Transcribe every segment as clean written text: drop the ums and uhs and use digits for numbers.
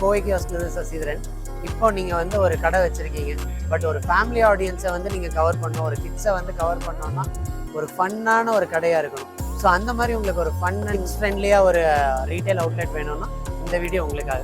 கோவை கியாஸ்க்ல சசிதரன். இப்போ நீங்கள் வந்து ஒரு கடை வச்சுருக்கீங்க. பட் ஒரு ஃபேமிலி ஆடியன்ஸை வந்து நீங்கள் கவர் பண்ணணும், ஒரு கிட்ஸை வந்து கவர் பண்ணோன்னா ஒரு ஃபன்னான ஒரு கடையாக இருக்கணும். ஸோ அந்த மாதிரி உங்களுக்கு ஒரு ஃபன் அண்ட் ஃப்ரெண்ட்லியாக ஒரு ரீட்டைல் அவுட்லெட் வேணும்னா இந்த வீடியோ உங்களுக்காக.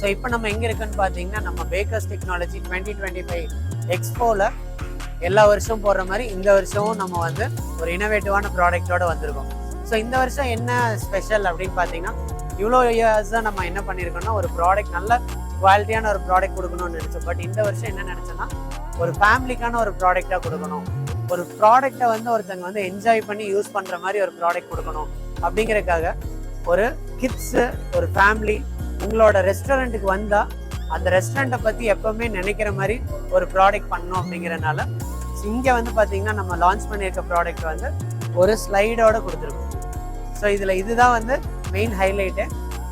ஸோ இப்போ நம்ம எங்கே இருக்குன்னு பார்த்தீங்கன்னா, நம்ம பேக்கர்ஸ் டெக்னாலஜி 2025 எக்ஸ்போவில் எல்லா வருஷமும் போடுற மாதிரி இந்த வருஷமும் நம்ம வந்து ஒரு இனோவேட்டிவான ப்ராடக்டோடு வந்திருக்கோம். ஸோ இந்த வருஷம் என்ன ஸ்பெஷல் அப்படின்னு பார்த்தீங்கன்னா, இவ்வளோ இயர்ஸாக நம்ம என்ன பண்ணியிருக்கோம்னா ஒரு ப்ராடக்ட் நல்ல குவாலிட்டியான ஒரு ப்ராடக்ட் கொடுக்கணும்னு நினச்சோம். பட் இந்த வருஷம் என்ன நினச்சோன்னா ஒரு ஃபேமிலிக்கான ஒரு ப்ராடக்டாக கொடுக்கணும், ஒரு ப்ராடக்டை வந்து ஒருத்தங்க வந்து என்ஜாய் பண்ணி யூஸ் பண்ணுற மாதிரி ஒரு ப்ராடக்ட் கொடுக்கணும். அப்படிங்கிறதுக்காக ஒரு கிட்ஸு, ஒரு ஃபேமிலி உங்களோட ரெஸ்டாரண்ட்டுக்கு வந்தால் அந்த ரெஸ்டாரண்ட்டை பற்றி எப்போவுமே நினைக்கிற மாதிரி ஒரு ப்ராடக்ட் பண்ணணும். அப்படிங்கிறனால இங்கே வந்து பார்த்தீங்கன்னா நம்ம லான்ச் பண்ணியிருக்க ப்ராடக்ட் வந்து ஒரு ஸ்லைடோட கொடுத்துருக்கோம். ஸோ இதில் இதுதான் வந்து மெயின் ஹைலைட்டு,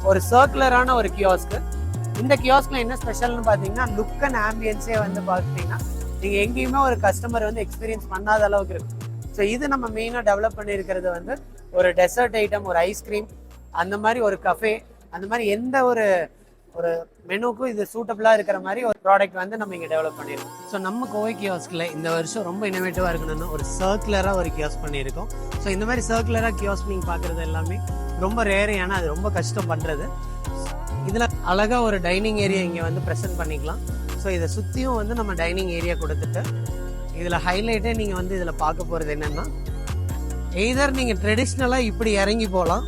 ஒரு சர்க்குலரான ஒரு கியாஸ்க்கு. இந்த கியாஸ்கில் என்ன ஸ்பெஷல்னு பார்த்தீங்கன்னா, லுக் அண்ட் ஆம்பியன்ஸே வந்து பார்த்தீங்கன்னா நீங்கள் எங்கேயுமே ஒரு கஸ்டமர் வந்து எக்ஸ்பீரியன்ஸ் பண்ணாத அளவுக்கு இருக்கும். ஸோ இது நம்ம மெயினாக டெவலப் பண்ணியிருக்கிறது வந்து ஒரு டெசர்ட் ஐட்டம், ஒரு ஐஸ்கிரீம், அந்த மாதிரி ஒரு கஃபே, அந்த மாதிரி எந்த ஒரு மெனுக்கும் இது சூட்டபிளாக இருக்கிற மாதிரி ஒரு ப்ராடக்ட் வந்து நம்ம இங்கே டெவலப் பண்ணியிருக்கோம். ஸோ நம்ம கோவை கியாஸ்கில் இந்த வருஷம் ரொம்ப இனோவேட்டிவாக இருக்கணும்னு ஒரு சர்க்குலராக ஒரு கியாஸ் பண்ணியிருக்கோம். ஸோ இந்த மாதிரி சர்க்குலராக கியாஸ் நீங்கள் பார்க்குறது எல்லாமே ரொம்ப ரேரு, ஏன்னா அது ரொம்ப கஷ்டம் பண்ணுறது. இதில் அழகாக ஒரு டைனிங் ஏரியா இங்கே வந்து ப்ரெசென்ட் பண்ணிக்கலாம். ஸோ இதை சுற்றியும் வந்து நம்ம டைனிங் ஏரியா கொடுத்துட்டு, இதில் ஹைலைட்டே நீங்கள் வந்து இதில் பார்க்க போகிறது என்னென்னா, எய்தர் நீங்கள் ட்ரெடிஷ்னலாக இப்படி இறங்கி போகலாம்,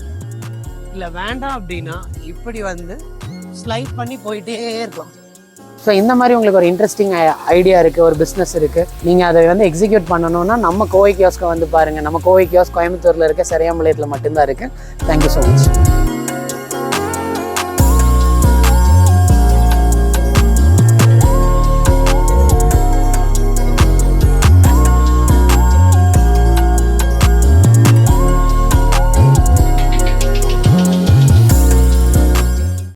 இல்லை வேண்டாம் அப்படின்னா இப்படி வந்து ஸ்லைட் பண்ணி போயிட்டே இருக்கலாம். ஸோ இந்த மாதிரி உங்களுக்கு ஒரு இன்ட்ரெஸ்டிங் ஐடியா இருக்குது, ஒரு பிஸ்னஸ் இருக்குது, நீங்கள் அதை வந்து எக்ஸிக்யூட் பண்ணணும்னா நம்ம கோவை கியாஸ்கை வந்து பாருங்கள். நம்ம கோவை கியாஸ் கோயம்புத்தூரில் இருக்க சரியாம்பாளையத்தில் மட்டும்தான் இருக்குது. Thank you so much.